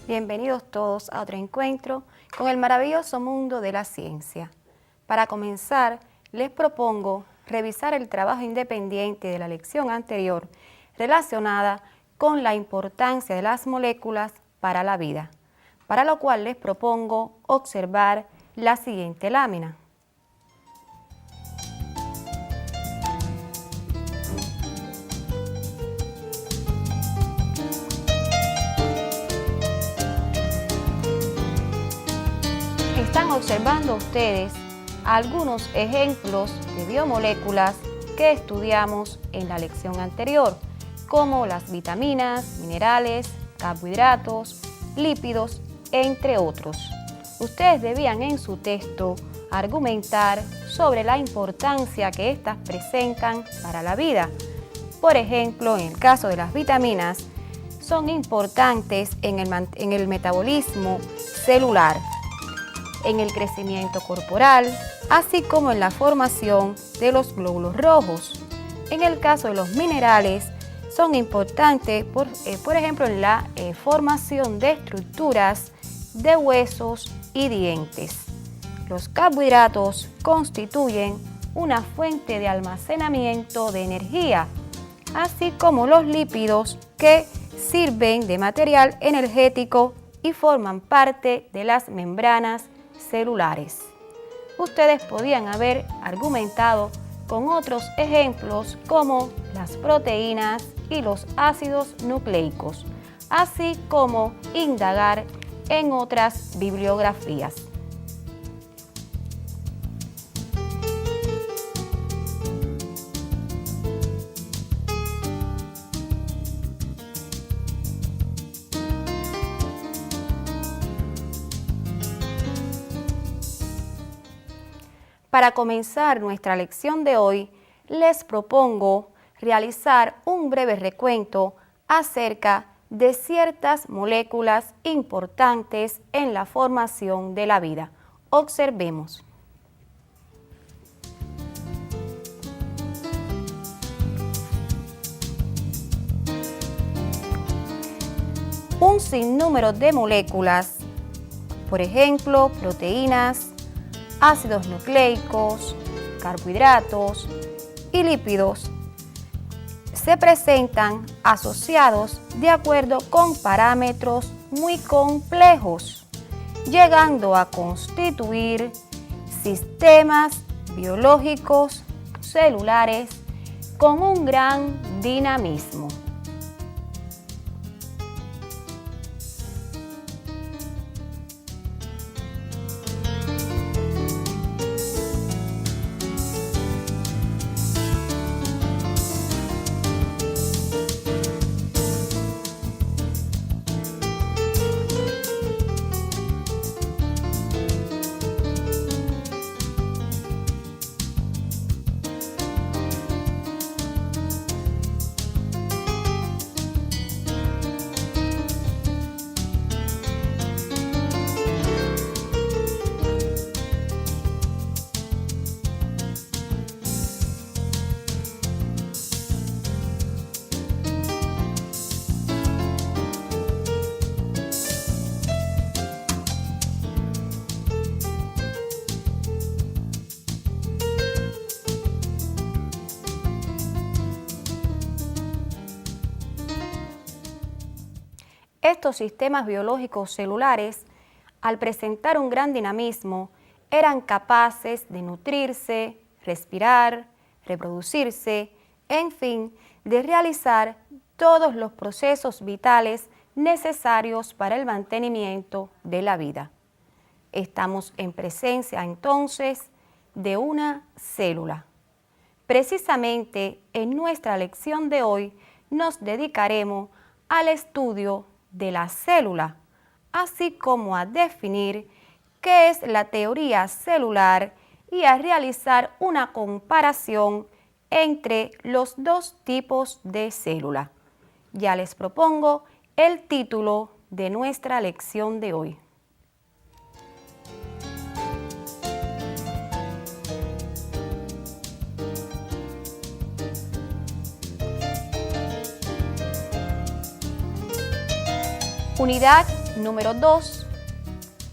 Bienvenidos todos a otro encuentro con el maravilloso mundo de la ciencia. Para comenzar, les propongo revisar el trabajo independiente de la lección anterior relacionada con la importancia de las moléculas para la vida, para lo cual les propongo observar la siguiente lámina. Están observando ustedes algunos ejemplos de biomoléculas que estudiamos en la lección anterior, como las vitaminas, minerales, carbohidratos, lípidos, entre otros. Ustedes debían en su texto argumentar sobre la importancia que éstas presentan para la vida. Por ejemplo, en el caso de las vitaminas, son importantes en el metabolismo celular, en el crecimiento corporal, así como en la formación de los glóbulos rojos. En el caso de los minerales, son importantes, por ejemplo, en la formación de estructuras de huesos y dientes. Los carbohidratos constituyen una fuente de almacenamiento de energía, así como los lípidos que sirven de material energético y forman parte de las membranas celulares. Ustedes podían haber argumentado con otros ejemplos como las proteínas y los ácidos nucleicos, así como indagar en otras bibliografías. Para comenzar nuestra lección de hoy, les propongo realizar un breve recuento acerca de ciertas moléculas importantes en la formación de la vida. Observemos. Un sinnúmero de moléculas, por ejemplo, proteínas, ácidos nucleicos, carbohidratos y lípidos, se presentan asociados de acuerdo con parámetros muy complejos, llegando a constituir sistemas biológicos celulares con un gran dinamismo. Estos sistemas biológicos celulares, al presentar un gran dinamismo, eran capaces de nutrirse, respirar, reproducirse, en fin, de realizar todos los procesos vitales necesarios para el mantenimiento de la vida. Estamos en presencia entonces de una célula. Precisamente en nuestra lección de hoy nos dedicaremos al estudio de la célula, así como a definir qué es la teoría celular y a realizar una comparación entre los dos tipos de célula. Ya les propongo el título de nuestra lección de hoy. Unidad número 2.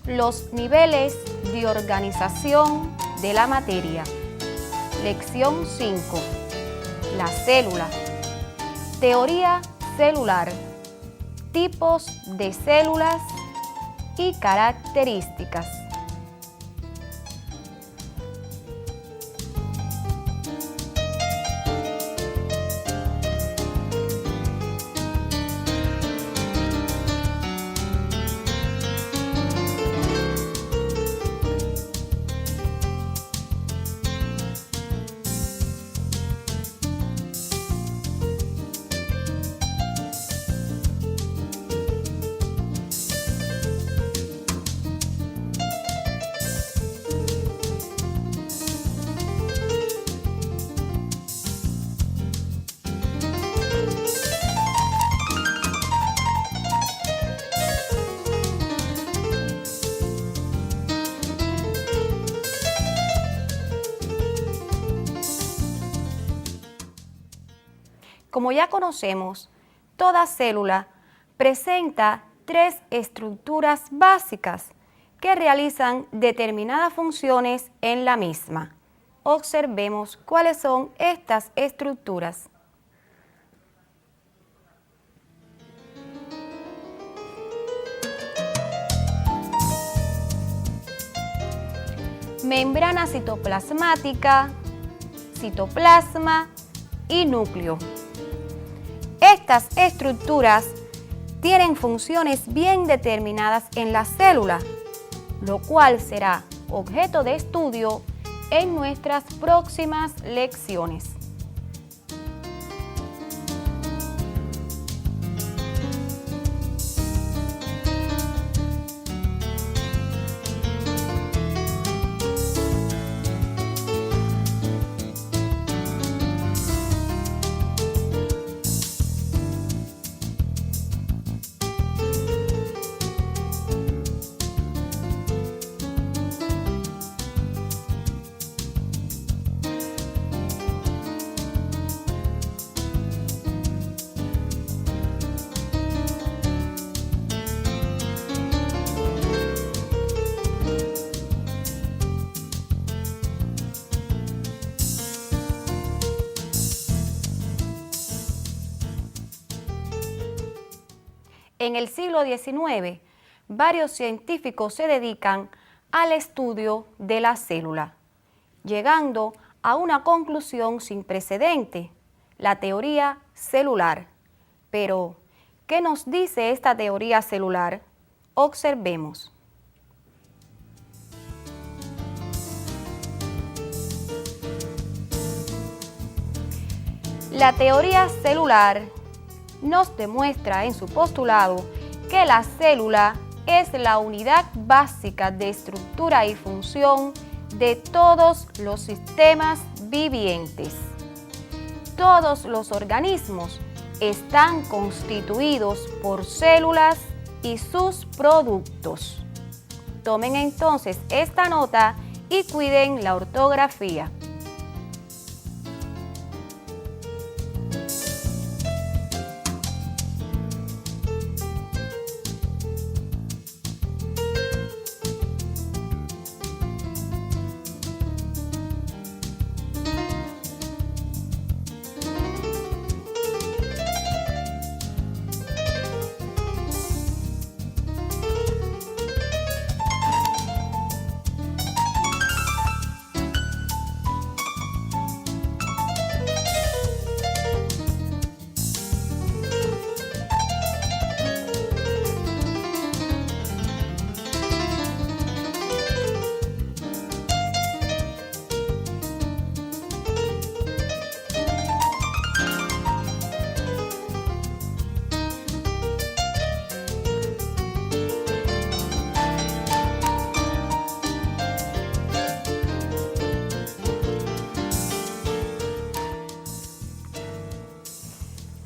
Los niveles de organización de la materia. Lección 5. La célula. Teoría celular. Tipos de células y características. Como ya conocemos, toda célula presenta 3 estructuras básicas que realizan determinadas funciones en la misma. Observemos cuáles son estas estructuras. Membrana citoplasmática, citoplasma y núcleo. Estas estructuras tienen funciones bien determinadas en la célula, lo cual será objeto de estudio en nuestras próximas lecciones. En el siglo XIX, varios científicos se dedican al estudio de la célula, llegando a una conclusión sin precedente, la teoría celular. Pero, ¿qué nos dice esta teoría celular? Observemos. La teoría celular nos demuestra en su postulado que la célula es la unidad básica de estructura y función de todos los sistemas vivientes. Todos los organismos están constituidos por células y sus productos. Tomen entonces esta nota y cuiden la ortografía.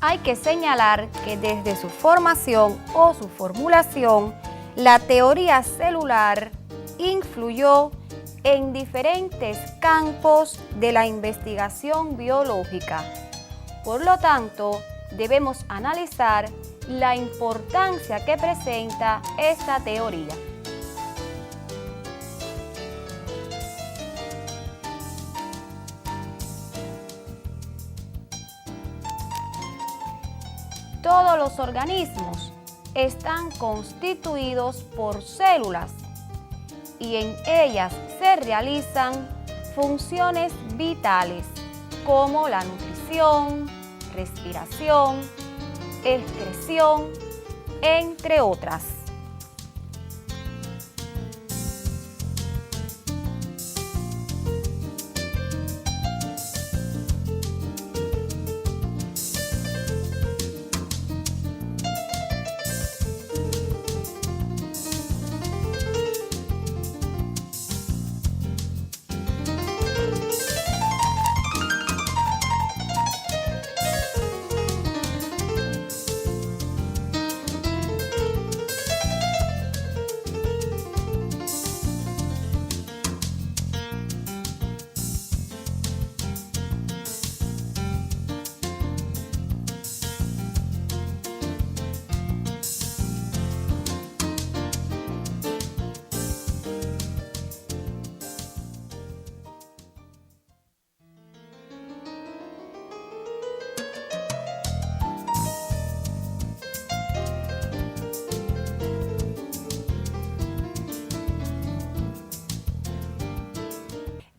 Hay que señalar que desde su formación o su formulación, la teoría celular influyó en diferentes campos de la investigación biológica. Por lo tanto, debemos analizar la importancia que presenta esta teoría. Todos los organismos están constituidos por células y en ellas se realizan funciones vitales como la nutrición, respiración, excreción, entre otras.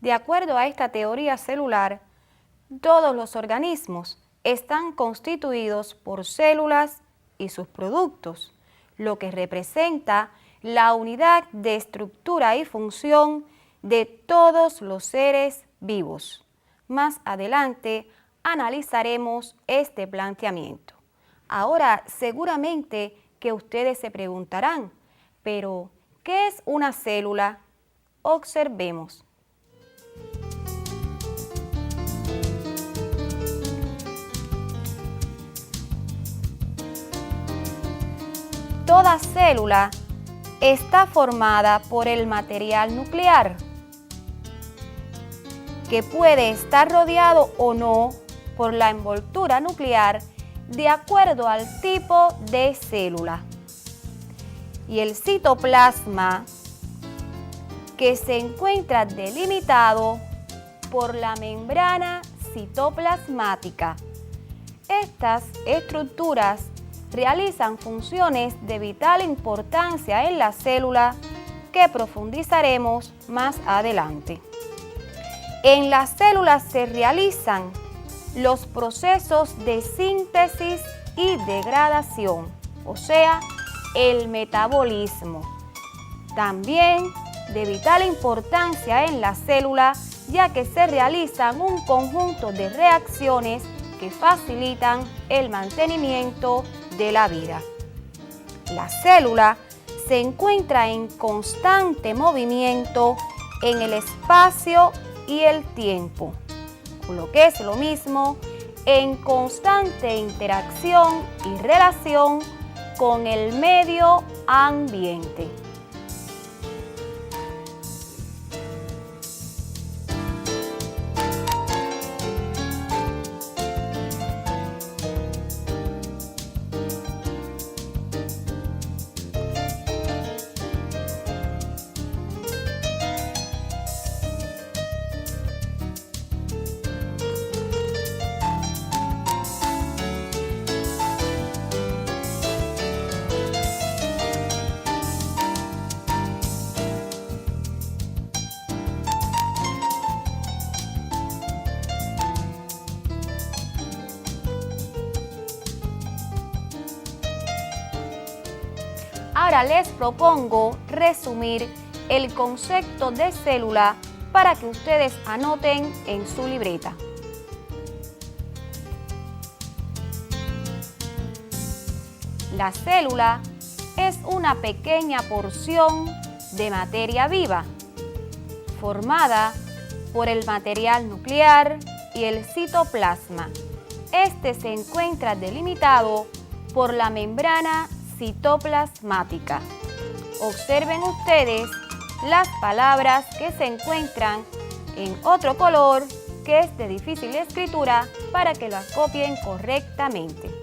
De acuerdo a esta teoría celular, todos los organismos están constituidos por células y sus productos, lo que representa la unidad de estructura y función de todos los seres vivos. Más adelante analizaremos este planteamiento. Ahora, seguramente que ustedes se preguntarán, pero ¿qué es una célula? Observemos. Toda célula está formada por el material nuclear, que puede estar rodeado o no por la envoltura nuclear de acuerdo al tipo de célula. Y el citoplasma, que se encuentra delimitado por la membrana citoplasmática. Estas estructuras realizan funciones de vital importancia en la célula que profundizaremos más adelante. En las células se realizan los procesos de síntesis y degradación, o sea, el metabolismo. También de vital importancia en la célula, ya que se realizan un conjunto de reacciones que facilitan el mantenimiento de la vida. La célula se encuentra en constante movimiento en el espacio y el tiempo, o lo que es lo mismo, en constante interacción y relación con el medio ambiente. Ahora les propongo resumir el concepto de célula para que ustedes anoten en su libreta. La célula es una pequeña porción de materia viva, formada por el material nuclear y el citoplasma, Este se encuentra delimitado por la membrana citoplasmática. Observen ustedes las palabras que se encuentran en otro color que es de difícil escritura para que las copien correctamente.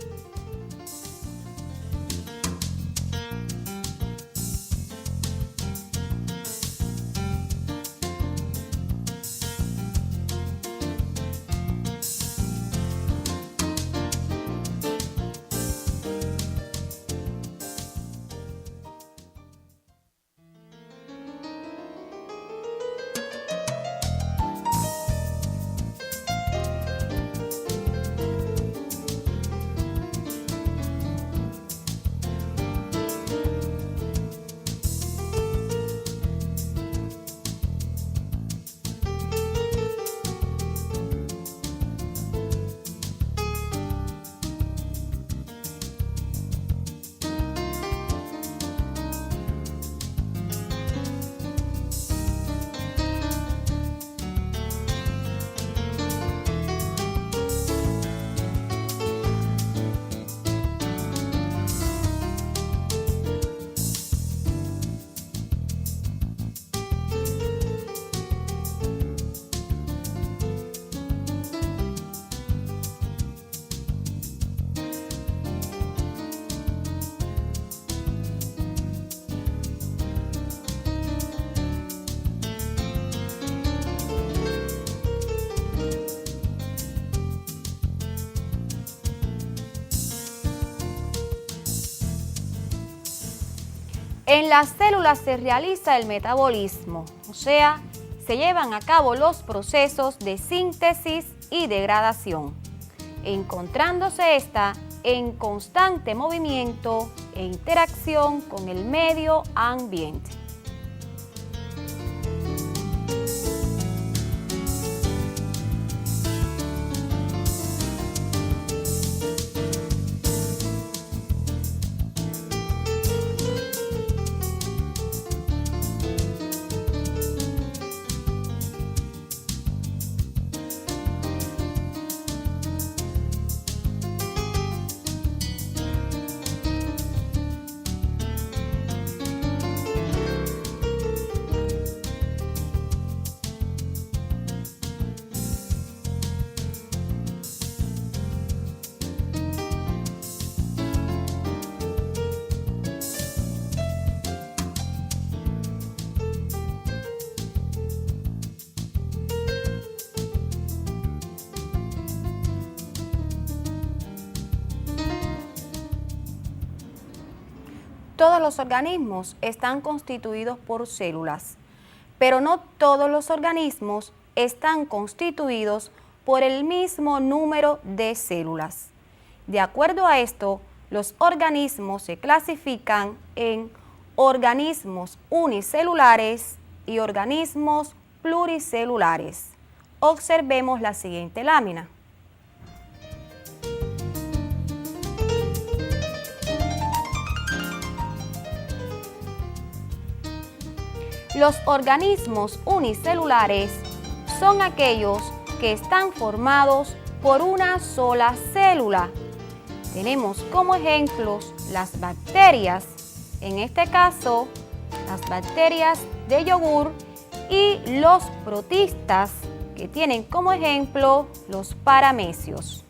En las células se realiza el metabolismo, o sea, se llevan a cabo los procesos de síntesis y degradación, encontrándose esta en constante movimiento e interacción con el medio ambiente. Todos los organismos están constituidos por células, pero no todos los organismos están constituidos por el mismo número de células. De acuerdo a esto, los organismos se clasifican en organismos unicelulares y organismos pluricelulares. Observemos la siguiente lámina. Los organismos unicelulares son aquellos que están formados por una sola célula. Tenemos como ejemplos las bacterias, en este caso las bacterias de yogur, y los protistas, que tienen como ejemplo los paramecios.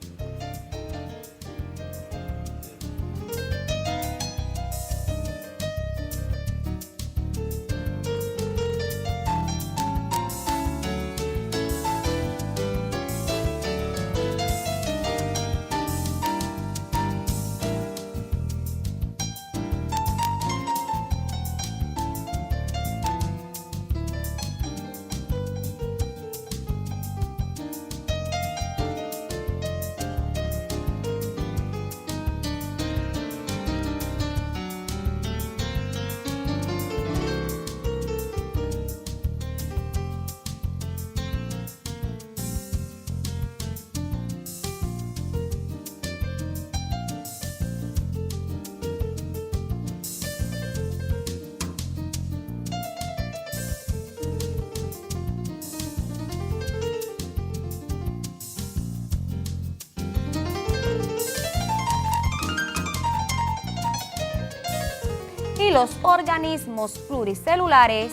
los organismos pluricelulares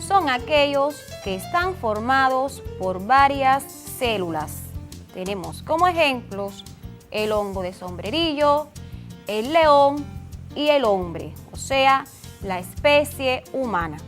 son aquellos que están formados por varias células. Tenemos como ejemplos el hongo de sombrerillo, el león y el hombre, o sea, la especie humana.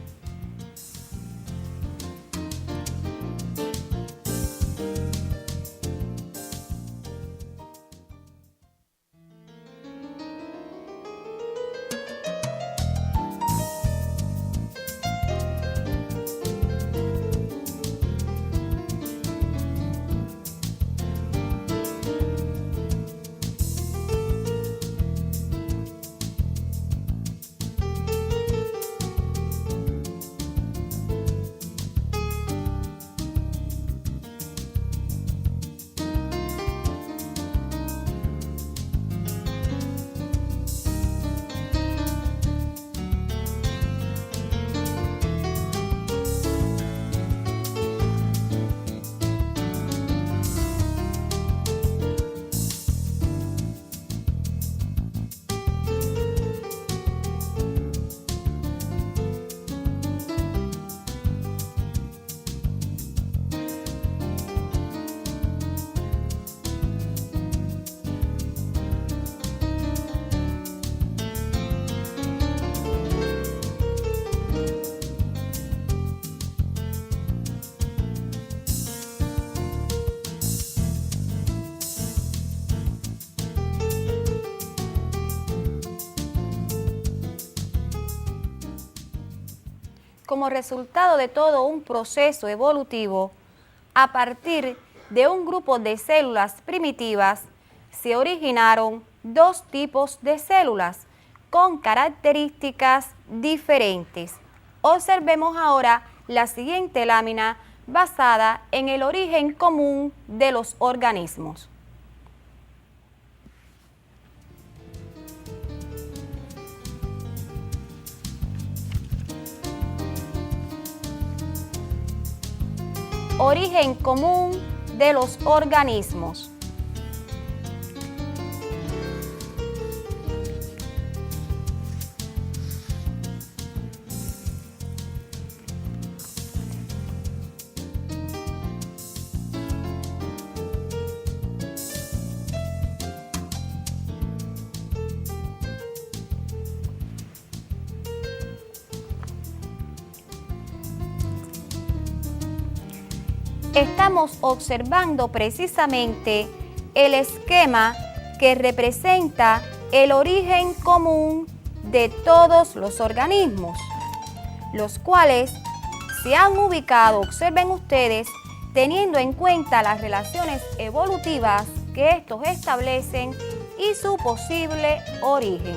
Como resultado de todo un proceso evolutivo, a partir de un grupo de células primitivas, se originaron dos tipos de células con características diferentes. Observemos ahora la siguiente lámina basada en el origen común de los organismos. Origen común de los organismos. Estamos observando precisamente el esquema que representa el origen común de todos los organismos, los cuales se han ubicado, observen ustedes, teniendo en cuenta las relaciones evolutivas que estos establecen y su posible origen.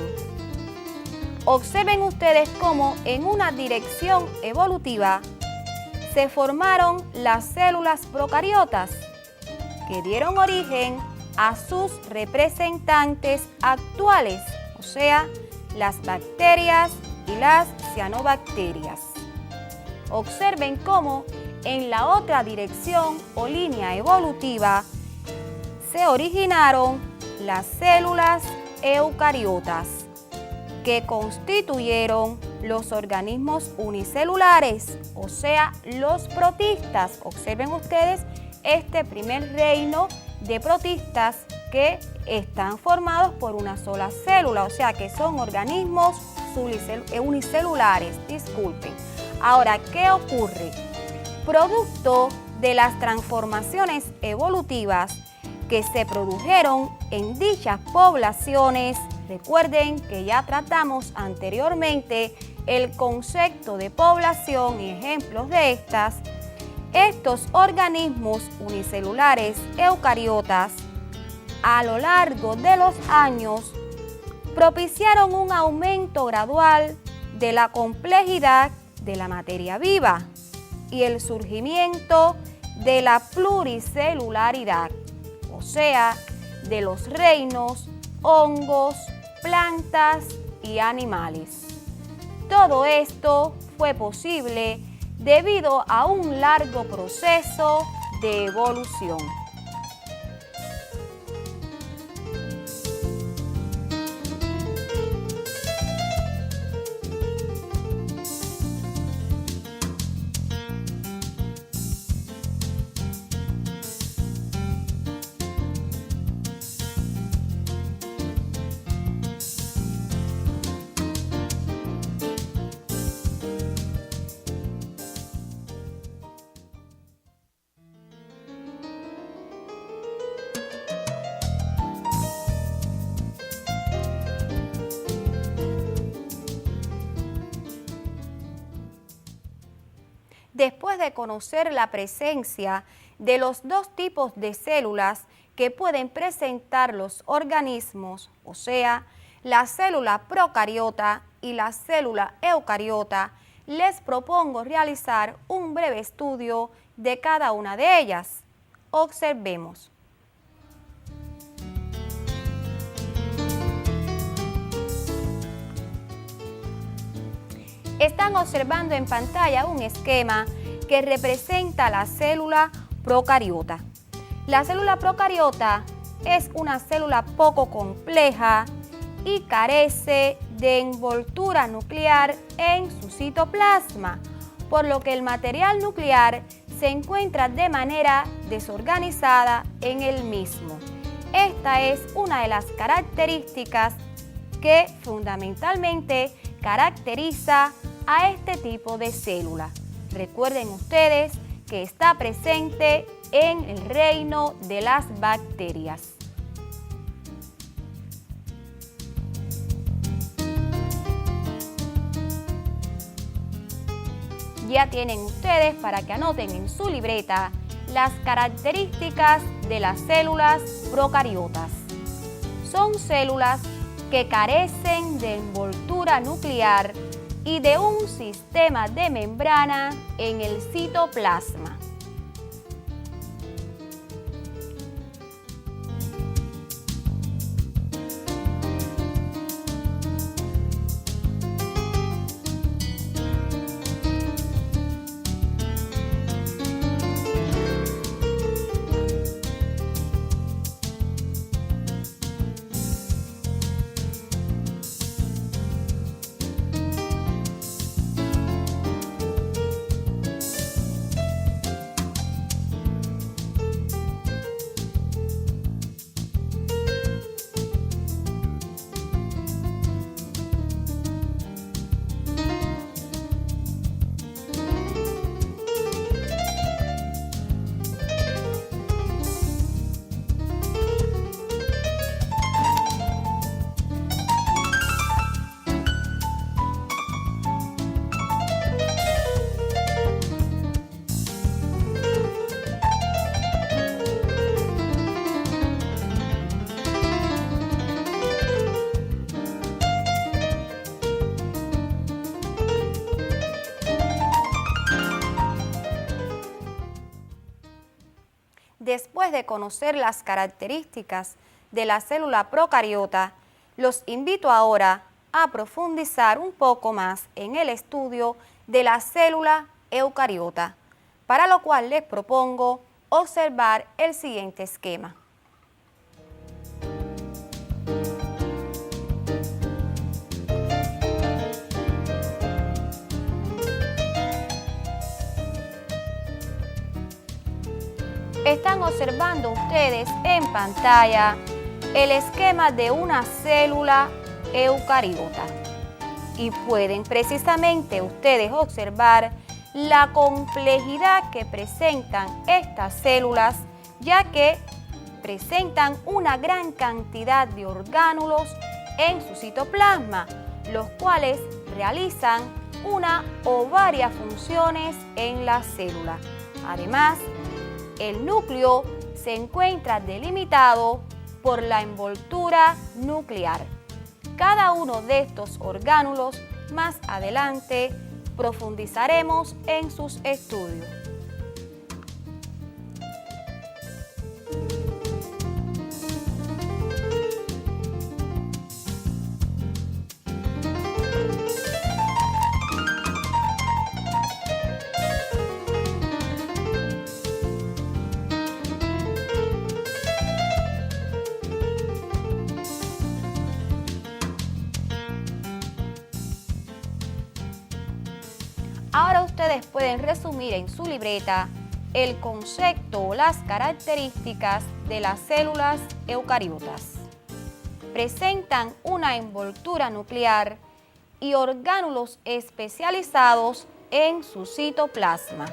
Observen ustedes cómo en una dirección evolutiva se formaron las células procariotas, que dieron origen a sus representantes actuales, o sea, las bacterias y las cianobacterias. Observen cómo en la otra dirección o línea evolutiva se originaron las células eucariotas, que constituyeron los organismos unicelulares, o sea, los protistas. Observen ustedes este primer reino de protistas que están formados por una sola célula, o sea, que son organismos unicelulares. Disculpen. Ahora, ¿qué ocurre? Producto de las transformaciones evolutivas que se produjeron en dichas poblaciones, recuerden que ya tratamos anteriormente el concepto de población y ejemplos de estas. Estos organismos unicelulares eucariotas, a lo largo de los años, propiciaron un aumento gradual de la complejidad de la materia viva y el surgimiento de la pluricelularidad, o sea, de los reinos, hongos, plantas y animales. Todo esto fue posible debido a un largo proceso de evolución. después de conocer la presencia de los dos tipos de células que pueden presentar los organismos, o sea, la célula procariota y la célula eucariota, les propongo realizar un breve estudio de cada una de ellas. Observemos. Están observando en pantalla un esquema que representa la célula procariota. La célula procariota es una célula poco compleja y carece de envoltura nuclear en su citoplasma, por lo que el material nuclear se encuentra de manera desorganizada en el mismo. Esta es una de las características que fundamentalmente caracteriza a este tipo de célula. Recuerden ustedes que está presente en el reino de las bacterias. Ya tienen ustedes para que anoten en su libreta las características de las células procariotas. Son células que carecen de envoltura nuclear y de un sistema de membrana en el citoplasma. Después de conocer las características de la célula procariota, los invito ahora a profundizar un poco más en el estudio de la célula eucariota, para lo cual les propongo observar el siguiente esquema. Están observando ustedes en pantalla el esquema de una célula eucariota y pueden precisamente ustedes observar la complejidad que presentan estas células, ya que presentan una gran cantidad de orgánulos en su citoplasma, los cuales realizan una o varias funciones en la célula. Además, el núcleo se encuentra delimitado por la envoltura nuclear. Cada uno de estos orgánulos más adelante profundizaremos en sus estudios. Ahora ustedes pueden resumir en su libreta el concepto o las características de las células eucariotas. Presentan una envoltura nuclear y orgánulos especializados en su citoplasma.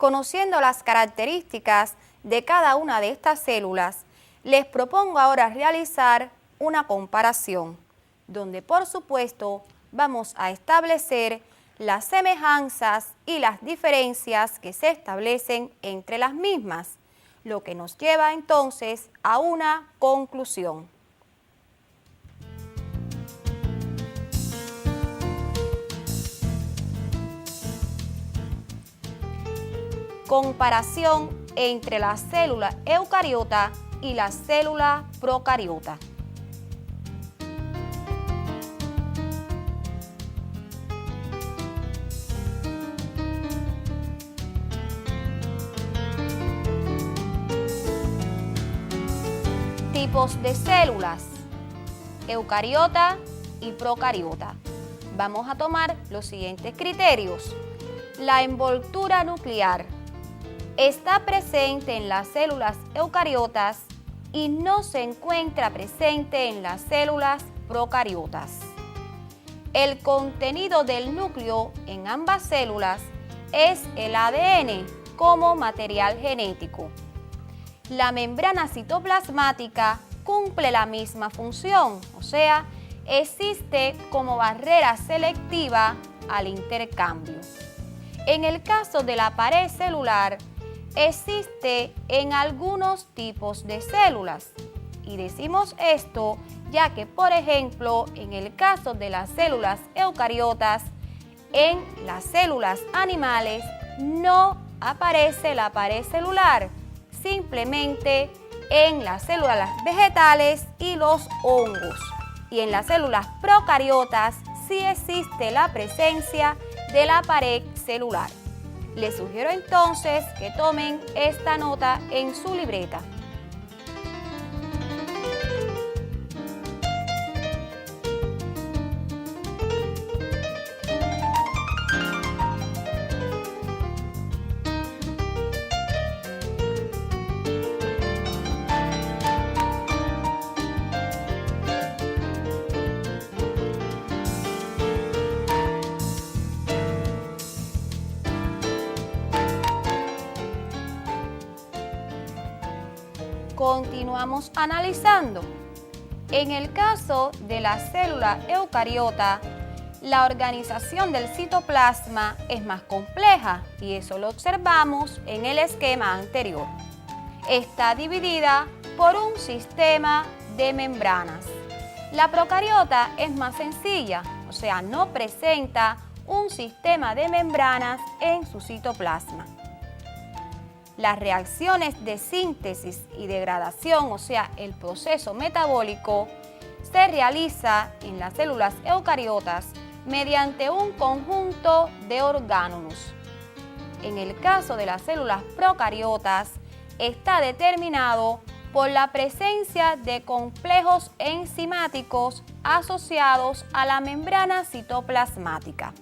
Conociendo las características de cada una de estas células, les propongo ahora realizar una comparación, donde por supuesto vamos a establecer las semejanzas y las diferencias que se establecen entre las mismas, lo que nos lleva entonces a una conclusión. Comparación entre la célula eucariota y la célula procariota. Tipos de células, eucariota y procariota. Vamos a tomar los siguientes criterios. La envoltura nuclear está presente en las células eucariotas y no se encuentra presente en las células procariotas. El contenido del núcleo en ambas células es el ADN como material genético. La membrana citoplasmática cumple la misma función, o sea, existe como barrera selectiva al intercambio. En el caso de la pared celular, existe en algunos tipos de células. Y decimos esto ya que, por ejemplo, en el caso de las células eucariotas, en las células animales no aparece la pared celular, simplemente en las células vegetales y los hongos. Y en las células procariotas sí existe la presencia de la pared celular. Les sugiero entonces que tomen esta nota en su libreta. Continuamos analizando. En el caso de la célula eucariota, la organización del citoplasma es más compleja y eso lo observamos en el esquema anterior. Está dividida por un sistema de membranas. La procariota es más sencilla, o sea, no presenta un sistema de membranas en su citoplasma. Las reacciones de síntesis y degradación, o sea, el proceso metabólico, se realiza en las células eucariotas mediante un conjunto de orgánulos. En el caso de las células procariotas, está determinado por la presencia de complejos enzimáticos asociados a la membrana citoplasmática.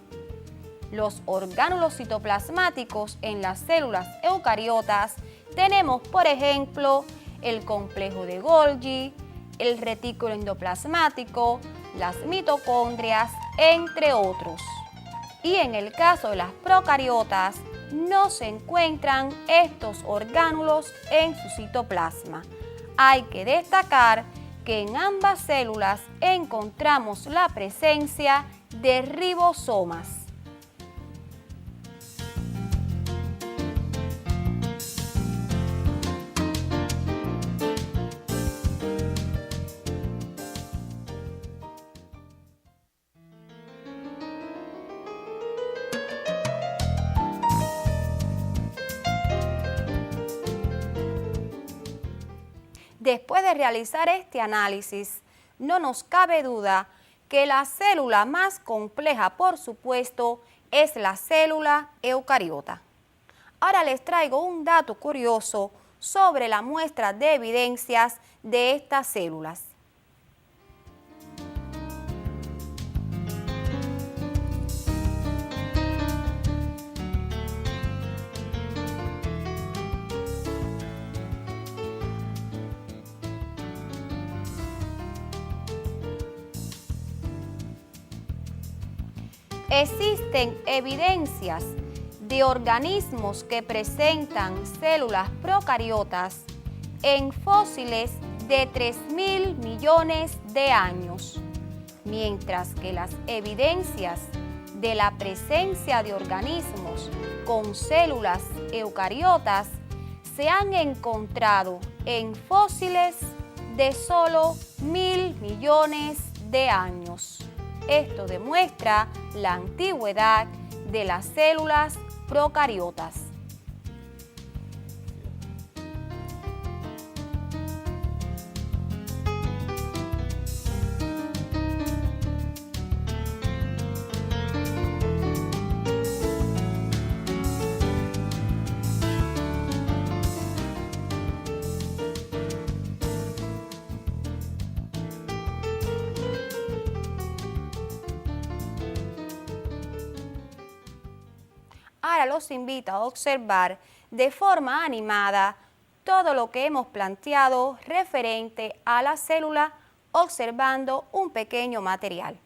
Los orgánulos citoplasmáticos en las células eucariotas tenemos, por ejemplo, el complejo de Golgi, el retículo endoplasmático, las mitocondrias, entre otros. Y en el caso de las procariotas, no se encuentran estos orgánulos en su citoplasma. Hay que destacar que en ambas células encontramos la presencia de ribosomas. Después de realizar este análisis, no nos cabe duda que la célula más compleja, por supuesto, es la célula eucariota. Ahora les traigo un dato curioso sobre la muestra de evidencias de estas células. Existen evidencias de organismos que presentan células procariotas en fósiles de 3.000 millones de años, mientras que las evidencias de la presencia de organismos con células eucariotas se han encontrado en fósiles de solo 1.000 millones de años. Esto demuestra la antigüedad de las células procariotas. Ahora los invito a observar de forma animada todo lo que hemos planteado referente a la célula, observando un pequeño material.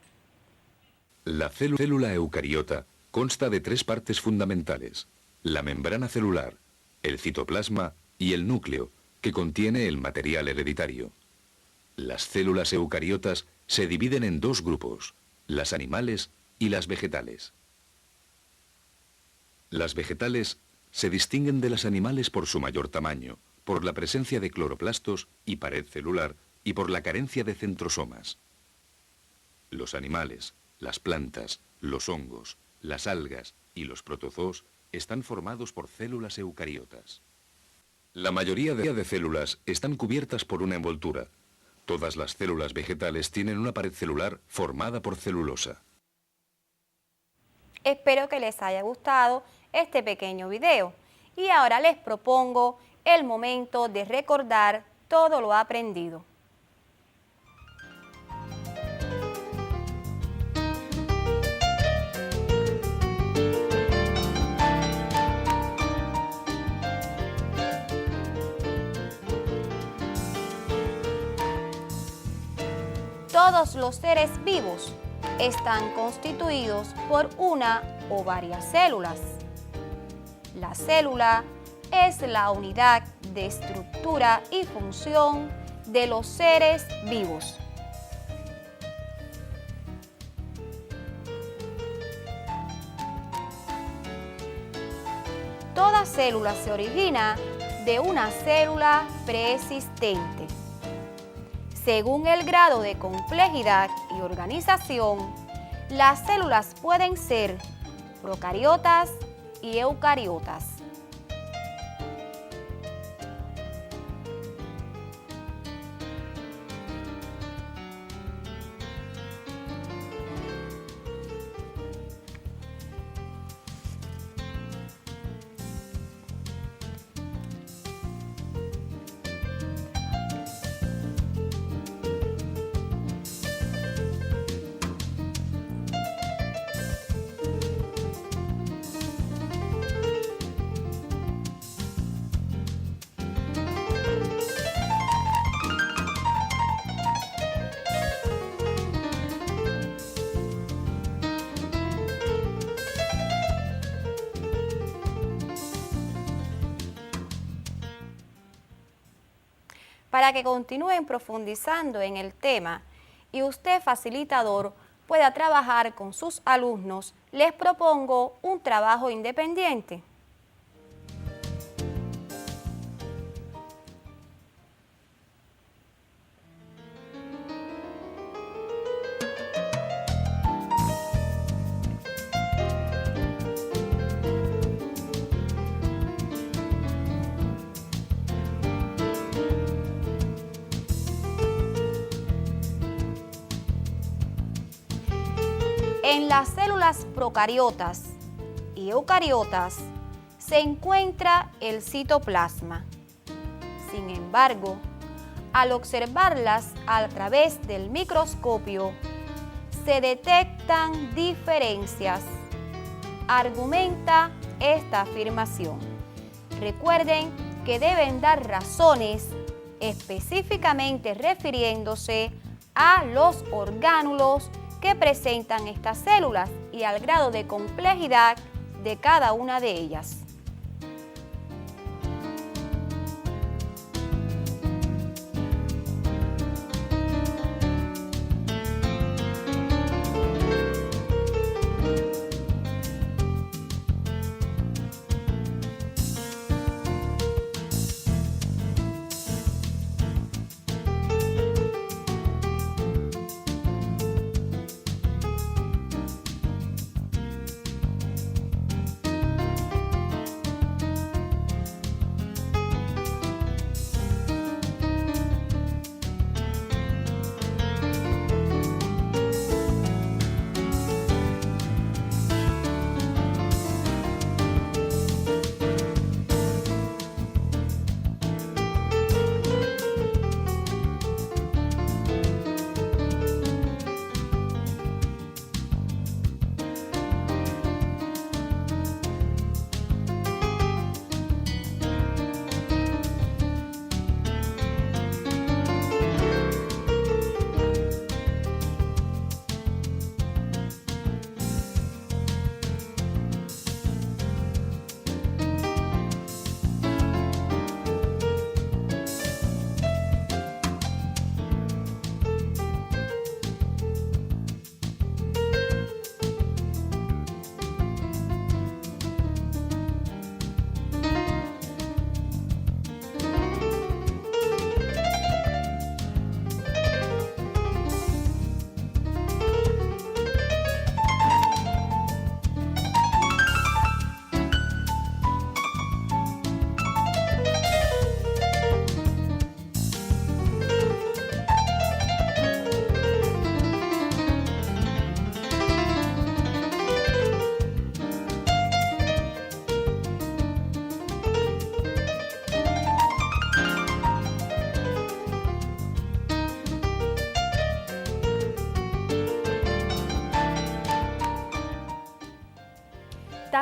La célula eucariota consta de tres partes fundamentales: la membrana celular, el citoplasma y el núcleo, que contiene el material hereditario. Las células eucariotas se dividen en dos grupos: las animales y las vegetales. Las vegetales se distinguen de las animales por su mayor tamaño, por la presencia de cloroplastos y pared celular y por la carencia de centrosomas. Los animales, las plantas, los hongos, las algas y los protozoos están formados por células eucariotas. La mayoría de células están cubiertas por una envoltura. Todas las células vegetales tienen una pared celular formada por celulosa. Espero que les haya gustado este pequeño video y ahora les propongo el momento de recordar todo lo aprendido. Todos los seres vivos están constituidos por una o varias células. La célula es la unidad de estructura y función de los seres vivos. Toda célula se origina de una célula preexistente. Según el grado de complejidad y organización, las células pueden ser procariotas y eucariotas. Para que continúen profundizando en el tema y usted, facilitador, pueda trabajar con sus alumnos, les propongo un trabajo independiente. En las células procariotas y eucariotas se encuentra el citoplasma. Sin embargo, al observarlas a través del microscopio, se detectan diferencias. Argumenta esta afirmación. Recuerden que deben dar razones específicamente refiriéndose a los orgánulos que presentan estas células y al grado de complejidad de cada una de ellas.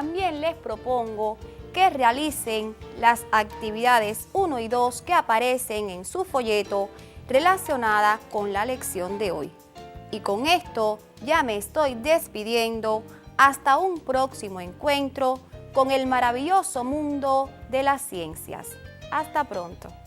También les propongo que realicen las actividades 1 y 2 que aparecen en su folleto relacionadas con la lección de hoy. Y con esto ya me estoy despidiendo hasta un próximo encuentro con el maravilloso mundo de las ciencias. Hasta pronto.